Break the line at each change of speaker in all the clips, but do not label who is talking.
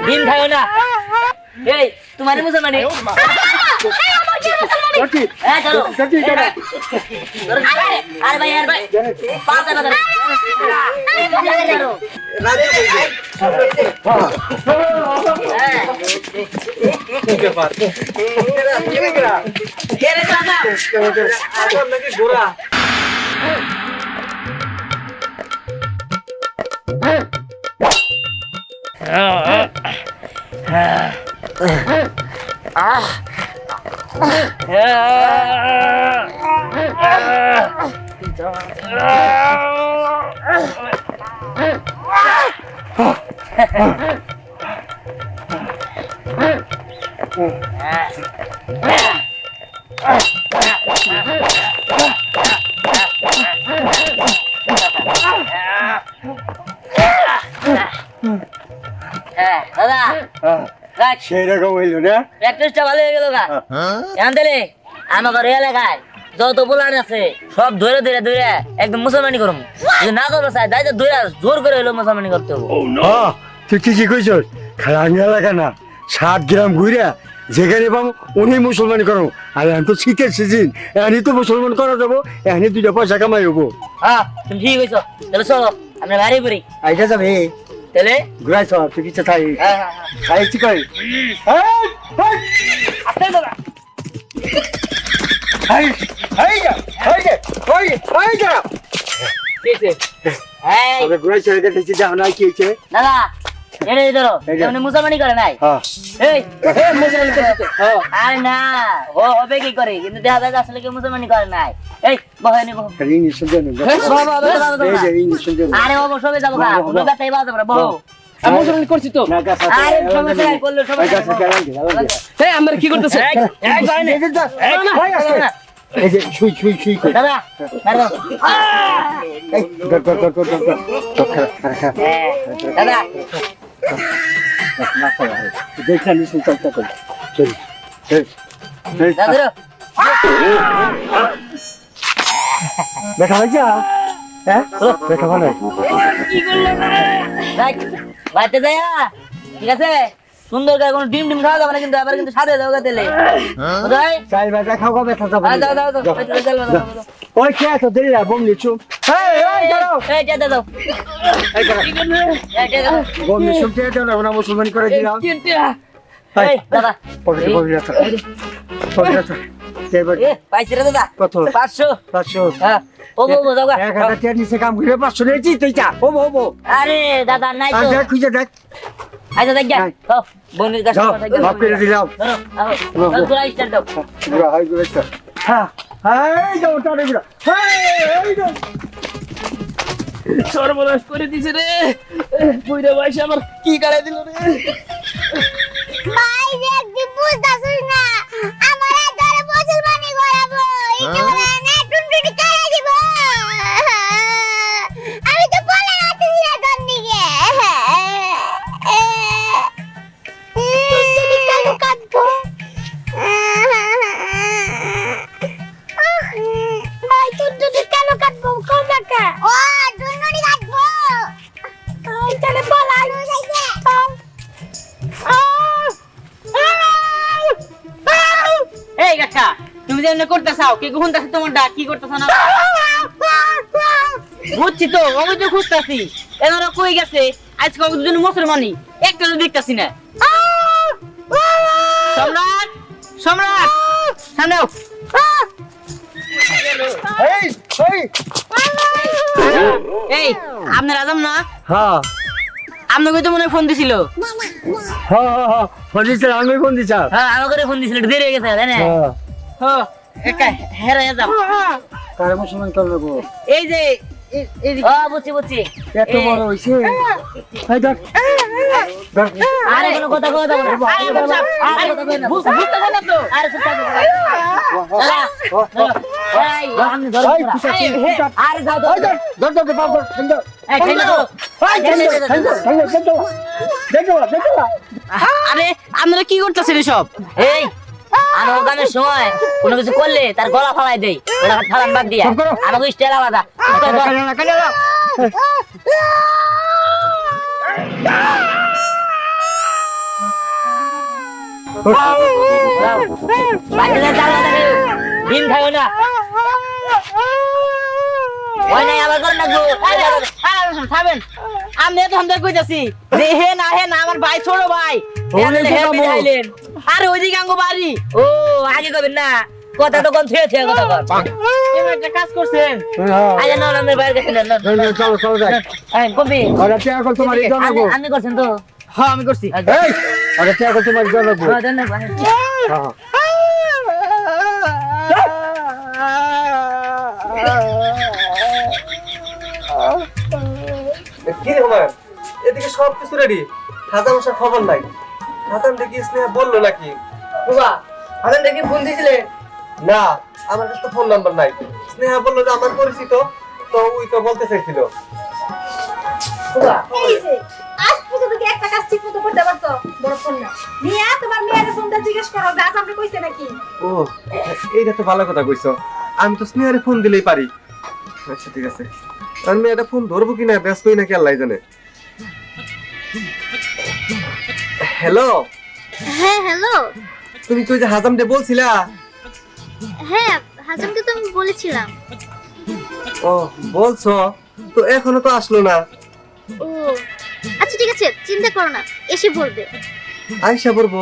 ডিম খাও না এই তোমার মুসলমানি হ্যাঁ চলো আরে ভাই পাঁচ টাকা দাদা
সেরকম হইলো না
প্র্যাকটিসটা ভালো হয়ে গেল গা এখন তাহলে আমার এলাকায় যত পোলার আছে সব ধরে ধরে ধরে একদম মুসলমানি করুম যদি না করবো চাই তাই ধরে জোর করে হইলো মুসলমানি করতে হবো
তুই ঠিকই কইছ খালাঙ্গা এলাকা না 7 গ্রাম ঘুরে যেখানে পাবো উনি মুসলমানি করো আর এখন তো শীতের সিজন এখানে তো মুসলমান করা যাবো এখানে 2 পয়সা কামাই হবো
হ্যাঁ তুমি ঠিক হয়েছো তাহলে চলো আমরা বাড়ি পড়ি
আইটা যাবে
তাহলে
ঘুরাইছ তুই কিছু তাই খাইছি কই
দাদা এনে ধরো এমনি মুসলমানি করে নাই এই মুসলমানি করে আরে না ও হবে কি করে কিন্তু দেখা যায় আসলে কি মুসলমানি করে নাই এই বহেনি বহ আরে ও সবে যাবো না ওগুলো গাতাই বাজে আমরা বহ
আমি মুসলমানি করছি তো
আরে সমস্যা নাই করলে সমস্যা
এই আমরা কি করতেছ
এই গায়নে
এই যে শুই শুই শুই কই
দাদা দাদা
এই গর গর গর গর গর
দাদা
না করা দেখলা নি শুই চলতে কই চল এই
দাদা
দেখা যা হ্যাঁ দেখা ভালো
কি করলে দেখ বাইতে যায় ঠিক আছে সুন্দর করে কোনো ডিম ডিম খাওয়া যাবে না কিন্তু এবার কিন্তু সাথে যাও গেলে বুঝাই
চাই বাজা খাও কবে থাকা
যাও যাও যাও
ওই কে তো দিল বম নিচু এই দাও
এই যা দাও
এই দাও বম নিচু তে দাও না মুসলমান করে দিলাম
এই দাদা
পকেটে পকেটে রাখ পকেটে রাখ এবার
এ পাইছি রে দাদা
কত
500
500
হ্যাঁ ও বো যাও গা
1000 টাকা নিচে কাম করে 500 নেছি তুই যা ও
আরে দাদা নাই তো
দেখ খুঁজে দেখ
আচ্ছা দেখ যা তো বন্ধুর কাছে কথা কই
মাফ করে দিলাম
ধরো আও পুরো স্টার্ট দাও
পুরো হাই করে হ্যাঁ এই যাও টানে পুরো এই যাও
সর্বনাশ করে দিছে রে পুইরা বাইসা আমার কি গাড়াই দিল রে
ভাই দেখ বুঝতাছিস না আমার আদরে মুসলমানি করাবো এটা না টুনটুনি করে দিব আমি তো বলে আছি না তোর দিকে টুনটুনি কেন কাঁদবো ভাই টুনটুনি কেন কাঁদবো কোন জায়গা ও টুনটুনি কাঁদবো চলে বলা
এই কাকা তুমি যে এমনি করতে চাও কি কোন দাসে তোমার ডাক কি করতেছ না বুঝছি তো আমি তো খুঁজতাছি এনারা কই গেছে আজকে ওদের জন্য মুসলমানি একটা তো দেখতাছি না সম্রাট সম্রাট সামনে আও
এই
এই আপনার আজম না
হ্যাঁ
আপনাকে তো মনে হয় ফোন দিছিল
হ্যাঁ ফোন দিছ আমি ফোন দিছ
হ্যাঁ আমাকে ফোন দিছিল দেরি হয়ে গেছে তাই না
হ্যাঁ
হ্যাঁ একা হেরে যাব
কারে মুসলমান করবো
এই যে বুঝছি বুঝছি
এত বড় হইছে এই দেখ
আরে কোনো কথা কথা বলো আরে কথা কই না বুঝতে না তো আরে চুপ থাকো এই আমি ধরো আরে যাও
ধর বাপ ধর
এই ঠেলে ধরো
আরে আপনারা কি করতেছেন এসব
এই আমি ওখানের সময় কোনো কিছু করলে তার গলা ফালাই দেই ওটা ফালান বাদ দিয়া আমাকে স্টাইল আলাদা বাইরে চাল থাকে ডিম খাইও না ওই নাই আবার করে নাকবো
থামেন আমি তো হামদা কইতাছি যে হে না আমার ভাই ছোট ভাই আরে ওইদিকে আঙ্গো বাড়ি
ও আগে কবেন না কথা তো কোন থুয়ে থুয়ে কথা কর
এবার একটা কাজ করছেন
আগে না আমাদের বাইরে গেছেন না
চলো চলো যাই
কবি
আরে টাকা কল তোমার জানাবো
আমি করছেন তো
হ্যাঁ আমি করছি
এই আরে টাকা কল তোমার জানাবো
ধন্যবাদ
হ্যাঁ
কি রে হুমায়ুন এদিকে সব কিছু রেডি হাজার মশার খবর নাই হাজার দেখি স্নেহা বললো নাকি
বাবা হাজার দেখি ফোন দিছিলে
না আমার কাছে তো ফোন নাম্বার নাই স্নেহা বললো যে আমার পরিচিত তো ওই তো বলতে চাইছিল
বাবা
এই যে আজ পর্যন্ত কি একটা কাজ ঠিক মতো করতে পারছো বড় ফোন না নিয়া তোমার মেয়ের ফোনটা জিজ্ঞেস করো যে আজ আপনি কইছে নাকি
ও এইটা তো ভালো কথা কইছো আমি তো স্নেহারে ফোন দিলেই পারি আচ্ছা ঠিক আছে আমি এটা ফোন ধরবো কিনা ব্যস্তই নাকি আল্লাহ জানে হ্যালো
হ্যাঁ হ্যালো
তুমি কই যে হাজাম ডে বলছিলা
হ্যাঁ হাজামকে তো আমি বলেছিলাম
ও বলছো তো এখনো তো আসলো না
ও আচ্ছা ঠিক আছে চিন্তা করো না এসে বলবে
আইসা পড়বো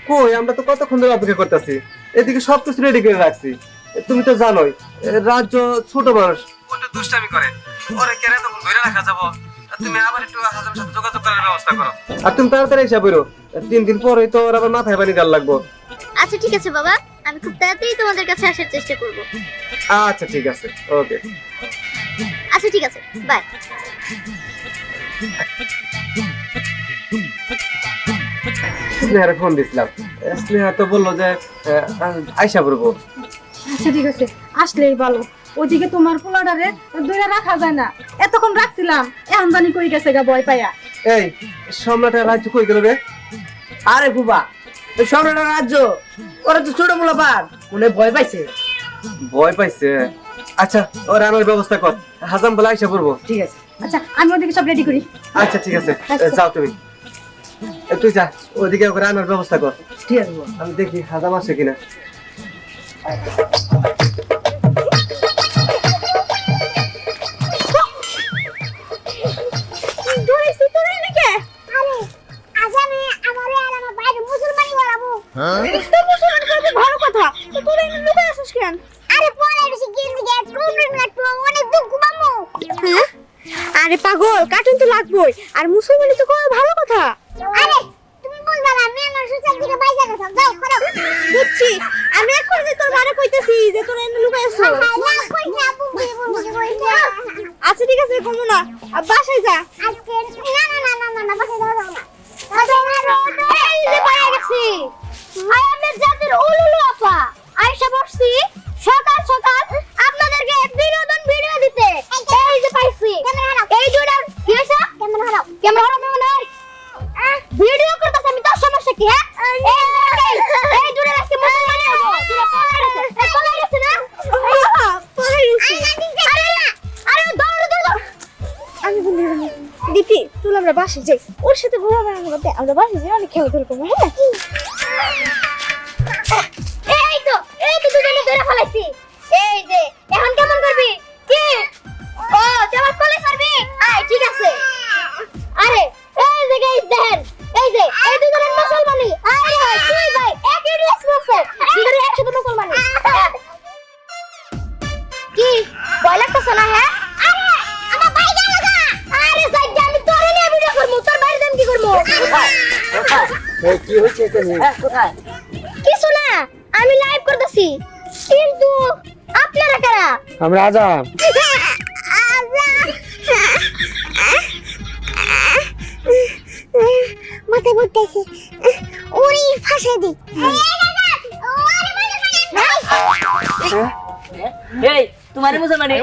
কই আমরা তো কতক্ষণ ধরে অপেক্ষা করতেছি এদিকে সবকিছু রেডি করে রাখছি তুমি তো জানোই রাজ্য ছোট মানুষ ওটা দুষ্টামি করে ওরে কেন তখন ধরে রাখা যাবো তুমি আবার একটু হাজারের সাথে যোগাযোগ করার ব্যবস্থা করো আর তুমি তাড়াতাড়ি এসে পড়ো 3 দিন পরেই তো ওর আবার মাথায় পানি দেওয়ার লাগবো
আচ্ছা ঠিক আছে বাবা আমি খুব তাড়াতাড়ি তোমাদের কাছে আসার চেষ্টা করব
আচ্ছা ঠিক আছে ওকে
আচ্ছা ঠিক আছে বাই
স্নেহারে ফোন দিছিলাম স্নেহা তো বললো যে আইসা পড়বো
আচ্ছা ঠিক আছে আসলেই ভালো ওইদিকে তোমার পোলাডারে ধরে রাখা যায় না এতক্ষণ রাখছিলাম এখন জানি কই গেছে গা ভয় পাইয়া
এই সম্রাটের রাজ্য কই গেল রে
আরে বুবা ওই সম্রাট রাজ্য ওরা তো ছোট মোলা পার উনি ভয় পাইছে
ভয় পাইছে আচ্ছা ওর আনার ব্যবস্থা কর হাজাম বলে আইসা পড়বো
ঠিক আছে
আচ্ছা আমি ওদিকে সব রেডি করি
আচ্ছা ঠিক আছে
আচ্ছা।
যাও তুমি তুই যা ওদিকে ওকে রান্নার ব্যবস্থা কর
ঠিক আছে বাবা।
আমি দেখি হাজাম আসে কিনা
ধরেছি তো নাকি আরে আজ আমি আমারে আর আমার বাইরে মুসলমানি বাড়াবো তো মুসলমান করবে ভালো কথা তো তোরা এনে লুকায় আসিস কেন আরে পরে বেশি গেম দিকে কোন লাগতো অনেক দুঃখ পাবো হ্যাঁ আরে পাগল কার্টুন তো লাগবেই আর মুসলমানি তো করা ভালো কথা আরে তুমি বলবা না আমি আমার সোশ্যাল দিকে বাইরে গেছাম যাও করো বুঝছি আমি এখন যে তোর বারে কইতেছি যে তোরা এনে লুকায় আসো না কই না বুঝি কইতে
আচ্ছা ঠিক আছে কমু না আর বাসায় যা
আজকে না বাসে দাও না এই যে পায়া গেছি আমাদের জাতির উলুলু আপা আয়েশা বসছি সকাল সকাল আপনাদেরকে বিনোদন ভিডিও দিতে এই যে পাইছি এই দুইটা কি হইছে ক্যামেরা হারাও মানে ভিডিও করতেছ আমি তোর সমস্যা কি হ্যাঁ এই দুইটা আজকে মুসলমানি হবো তুই পলাই গেছে না পলাই গেছে আরে দৌড় আমি বলি দিদি চল আমরা বাসে যাই ওর সাথে ঘোরাঘুরি করতে আমরা বাসে যাই অনেক খেলাধুলা করবো হ্যাঁ এই তো দুজনে ধরে ফেলাইছি এই যে এখন কেমন করবি কি ও তোমার কোলে করবি আয় ঠিক আছে আরে এই যে গাইস দেখেন এই যে এই দুজনে মুসলমানি আরে তুই ভাই একই ড্রেস পরছে দুজনে একসাথে মুসলমানি কি ভয় লাগতেছে না হ্যাঁ আরে আমার ভাই গেল গা আরে সাইড আমি তোরে নিয়ে ভিডিও করব তোর বাইরে দেন কি করব
কি হচ্ছে এখানে
কোথায়
কিছু না আমি লাইভ করতেছি কিন্তু আপনারা কারা
আমরা আজাম
মাথায় পড়তেছে ওরে ফাঁসাই দি
এই তোমার মুসলমানি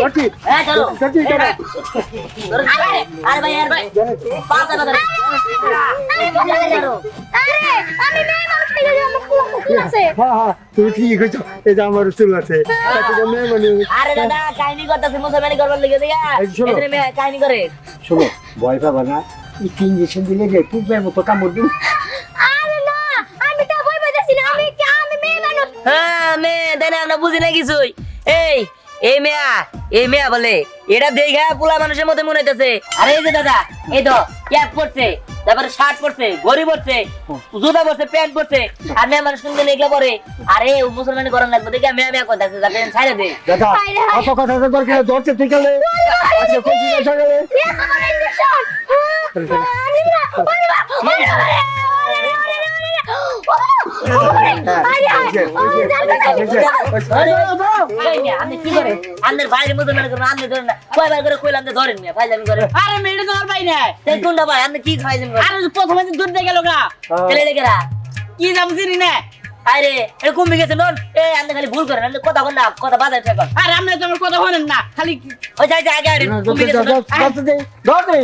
কাটি
হ্যাঁ চলো
কাটি কাটি
আরে ভাই পাঁচ টাকা ধরে
আরে আমি মেয়ে মানুষ থেকে আমার ফুল আছে
হ্যাঁ হ্যাঁ তুমি ঠিকই কইছো এই যে আমার চুল আছে এটা মেয়ে মানে
আরে দাদা কাহিনী করতেছে মুসলমানি করবার লেগে দিয়া
এই শোনো।
এখানে মেয়ে কাহিনী করে
শোনো ভয় পাবা না একটু ইঞ্জেকশন দিলে রে পুকবের মতো কামড় দিন।
আরে না আমি তা ভয় পাইতাছি না আমি মেয়ে মানুষ
হ্যাঁ মেয়ে তাই না আমরা বুঝি না কিছুই। এই মেয়া বলে এটা দেখা পোলা মানুষের মধ্যে মনে হইতেছে। আরে এই যে দাদা এই তো ক্যাপ পরছে, তারপরে শার্ট পরছে, ঘড়ি পরছে, জুতা পরছে, প্যান্ট পরছে, আর মেয়ে মানুষ কিন্তু এগুলা পরে। আরে মুসলমানি করার লাগবে দেখে মেয়া কথা যাতে ছাইড়ে দে।
দাদা অত কথা দরকার ধরছে ঠিক আছে। আচ্ছা কোন জিনিস সকালে
আমার ইঞ্জেকশন
আপনি কি করে আপনার বাইরে মুসলমানি করেন? আপনি ধরেন না কয়বার করে কইলাম যে ধরেন না ফাইলামি করে।
আরে মেয়ে তো আর পাই না
তাই কোনটা ভাই আপনি কি ফাইলামি করেন?
আরে প্রথমে দূর দিয়ে গেল গা
তেলে লেগেরা
কি দাম চিনি না
আরে এটা কমে গেছে নন। আপনি খালি ভুল করেন, আপনি কথা বলেন না, কথা বাজায় থাকেন।
আরে আমরা তো আমার কথা বলেন না খালি
ওই যাই আগে আরে কমে গেছে নন।
ধরতে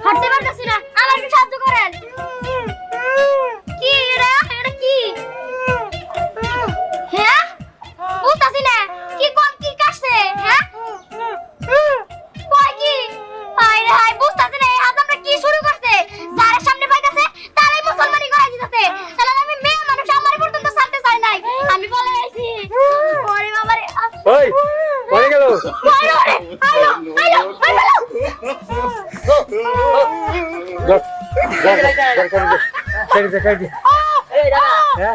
হাঁটতে পারতেছি না, আমার একটু সাহায্য করেন। কি এটা কি? হ্যাঁ বুঝতাছি না কি কোন কি কাটছে। হ্যাঁ কই কি? আরে হাই বুঝতাছি না এই হাত আমরা কি শুরু করছে? যারা সামনে পাইতাছে তারাই মুসলমানি করাই দিতেছে। তাহলে আমি মেয়ে মানুষ আমার পর্যন্ত ছাড়তে চাই নাই, আমি বলে আইছি। ওরে বাবা রে
ওই পড়ে গেল
আইলো আইলো
এই দাদা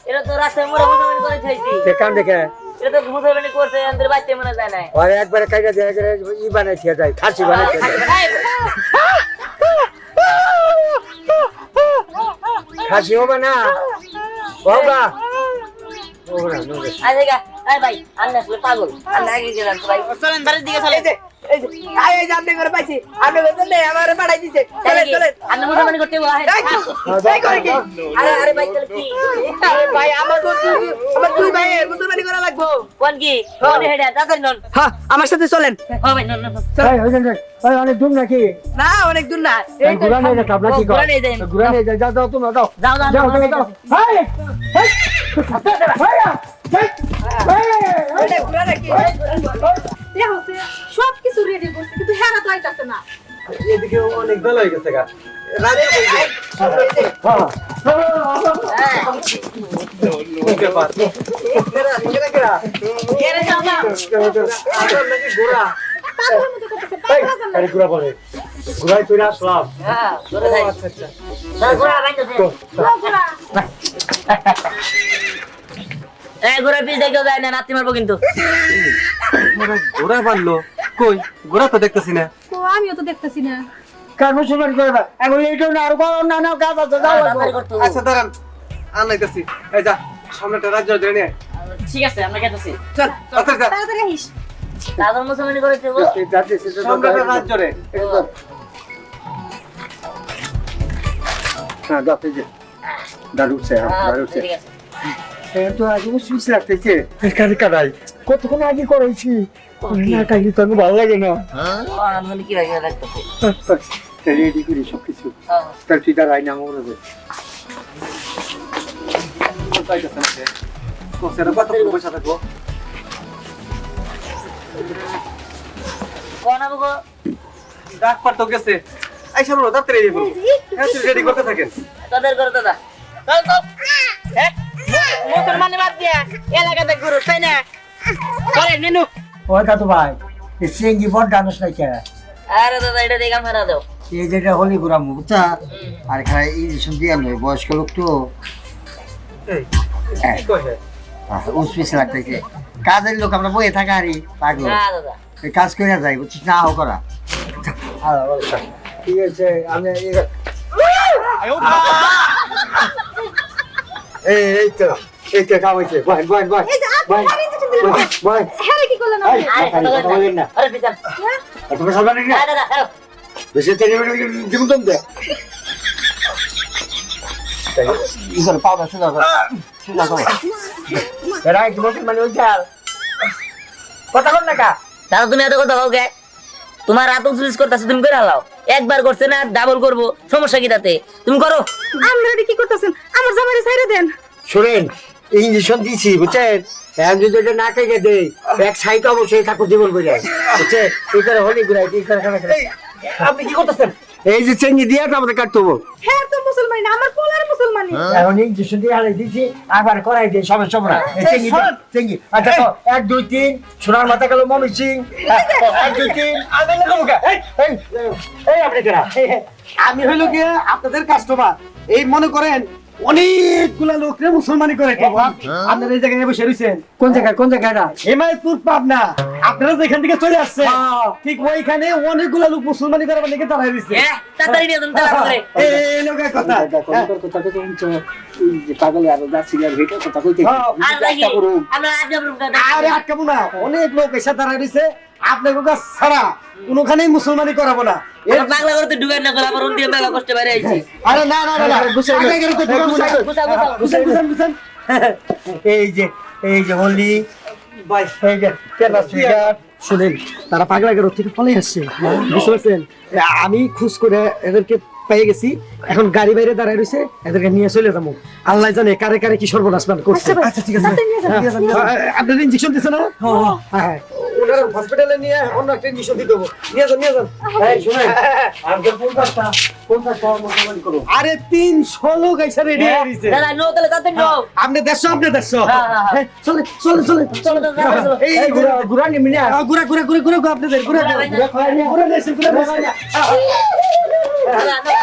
এটা তো রাস্তায় মোড়া মুসলমানি করে খাইছি।
কান দেখে
এটা তো মুসলমানি করছে আমাদের বাচ্চা মনে যায় না।
আর একবারে কাইটা দিয়ে ই বানাই খেয়ে যায় খাসি বানাই খেয়ে যায় খাসি হবে না বাবা
আচ্ছা আরে ভাই আমি আসলে পাগল, আমি আগে গেলাম ভাই।
চলেন বাড়ির দিকে চলে এই যে এই যে আপনি করে পাইছি আপনি বলতেন না আমারে পাঠাই দিছে চলেন চলেন
আপনি মুসলমানি করতে বলা হয়।
এই করে কি
আরে ভাই তাহলে কি?
আরে ভাই আমার দুই ভাই মুসলমানি করা লাগবো
কোন কি? কোন হেডা তাড়াতাড়ি নন।
হ্যাঁ আমার সাথে চলেন
ও ভাই নন নন।
এই হইছেন রে এই অনেক দূর নাকি
না অনেক দূর না
এই ঘুরা নিয়ে যা কাবলা কি কর
ঘুরা নিয়ে যাই।
ঘুরা নিয়ে যা যাও তোমরা যাও
যাও যাও
যাও যাও হাই হাই
এটা ঘুরা নাকি
হচ্ছে সব কিছু রেডি করছে কিন্তু হেরা তো আইতাছে না।
এদিকে অনেক বেলা হয়ে গেছে গা রাত
পাগলের মতো করতেছে পাগলা জানা।
আরে ঘুরা পড়ে ঘুরাই তুই আসলাম
হ্যাঁ ঘুরা যাই। ঘুরা বাইন্দে এই ঘুরা পিছ দেখে যায় না, নাতি মারবো কিন্তু।
ঘোড়া বানলো কই ঘোড়া তো দেখতেছি না
তো আমিও তো দেখতেছি না।
কার মুসলমান করে না এখন এইটাও না আর বড় না না কাজ আছে যাও
তাড়াতাড়ি করতে হবে।
আচ্ছা দাঁড়ান আনাইতেছি এই যা সামনেটা রাজ্য ধরে নিয়ে
ঠিক আছে আমরা গেতেছি।
চল
তাড়াতাড়ি যা
তাড়াতাড়ি আহিস।
তারপর মুসলমানি করে দেবো।
সামনেটা রাজ্য রে
হ্যাঁ যাতে যে দারুছে দারুছে
ঠিক আছে।
তো আগে সুইচ লাগতেছে কারি কারাই কতক্ষণ আগে করাইছি না কালি তো আমি ভালো লাগে না
আমি কি লাগে রাখতেছি।
রেডি করি সব কিছু তার তুই দাঁড়াই না মনে হবে
কতক্ষণ বসে থাকবো
কোন আবু গো?
ডাক পার তো গেছে আই সামনে তাড়াতাড়ি রেডি করবো হ্যাঁ তুই রেডি করতে থাকেন
তাদের করে দাদা।
চল তো হ্যাঁ মুসলমানি বাদ দিয়া এলাকাতে ঘুরো তাই না চলে নেনু
ওই দাদু ভাই এই সিঙ্গি বড় ডানস নাই কে
আরে দাদা এটা দেখে আমরা দাও।
এই যেটা হলি ঘুরাম বুঝছা আর খাই ইঞ্জেকশন দিয়ে নয় বয়স্ক লোক তো উসপিস লাগতেছে কাজের লোক আমরা বয়ে থাকা আরই পাগল
না দাদা
এই কাজ করে যাই বুঝছিস না হোক করা ঠিক আছে আমি এই তো কাম হয়েছে বয় বয় বয়
এই যে
বয়
আপনারা injection দিলেন না।
বয়
হ্যাঁ কি করলেন
এই,
আপনি?
আরে কথা বলেন না আরে পিছান
তুমি সালমান না
আরে দাদা আরে
বেশি তেরি জীবন দম দে ইসর পাউডার সুদা কর সুদা কর এরা কি বলছেন মানে ওই চাল
কথা বল না কা
দাদা তুমি এত কথা কাউকে তোমার রাত উজলিস করতেছে তুমি করে হালাও একবার করছে না ডাবল করবো সমস্যা কি তাতে তুমি করো
আপনারা কি করতেছেন আমার জামাইরে ছাইরে দেন।
শুনেন ইঞ্জেকশন দিছি বুঝছেন এখন যদি এটা না কেটে দেই এক সাইড অবশ্যই ঠাকুর জীবন করে যায় বুঝছেন এই করে হলি ঘুরাই এই করে খানা খাই
আপনি কি করতেছেন
এই যে চেঙ্গি দিয়ে তো আমাদের কাটতে হবো
হ্যাঁ তো মুসলমান না আমার পোলার মুসলমানি।
এখন ইঞ্জেকশন দিয়ে হারাই দিছি আবার করাই দিই সবাই সব না চেঙ্গি চেঙ্গি আচ্ছা তো 1 2 3 সোনার মাথা গেল মমি সিং 1 2 3
আদেন না মুখা এই
এই আপনি কেরা
আমি হইলো গিয়ে আপনাদের কাস্টমার এই মনে করেন অনেকগুলা লোকরে মুসলমানি করে আপনারা এই জায়গায় বসে রয়েছেন
কোন জায়গাটা
হেমায়তপুর পাবনা আপনারা যেখান থেকে চলে আসছে ঠিক ওইখানে অনেকগুলা লোক মুসলমানি করার লেগে দাঁড়ায় রয়েছে
তাড়াতাড়ি নিয়ে তুমি তাড়াতাড়ি করে
এই লোকের কথা
পাগল আর যাচ্ছিল ভিডিও কথা কইতে
আর লাগি আমরা আজকে
আরে আটকাবো না অনেক লোক এসে দাঁড়ায় রয়েছে আপনাকে কাজ ছাড়া কোনোখানেই মুসলমানি করাবো না
বাংলা করতে ঢুকার না করে আবার অন্যদিকে মেলা কষ্ট বাইরে আইছি
আরে না না না না আগে গেলে তো ঢুকে
গুছা গুছা
বুঝেন
এই যে হলি
ভাই
এই যে কেনা সিগারেট
শুনেন তারা পাগলাগের থেকে ফলে আসছে বুঝতে পারছেন আমি খুশ করে এদেরকে পেয়ে গেছি এখন গাড়ি বাইরে দাঁড়ায় রয়েছে এদেরকে নিয়ে চলে যাবো আল্লাহ জানে কারে কারে কি সর্বনাশ মান করছে আচ্ছা ঠিক আছে আপনার ইঞ্জেকশন দিছে না হ্যাঁ ওনার হসপিটালে নিয়ে অন্য একটা ইঞ্জেকশন দিতে হবে নিয়ে যান
এই শুনেন আমাদের 50টা মুসলমান করো
আরে 300 লোক এসে রেডি হয়ে রয়েছে
দাদা নো তাহলে তাড়াতাড়ি নো
আপনি 150
হ্যাঁ।
চলে চলে চলে
চলো দাদা চলো
এই
এই ঘুরা নিয়ে মিলে
ঘুরা ঘুরা ঘুরা ঘুরা আপনাদের ঘুরা
ঘুরা,
ঘুরা ঘুরা ঘুরা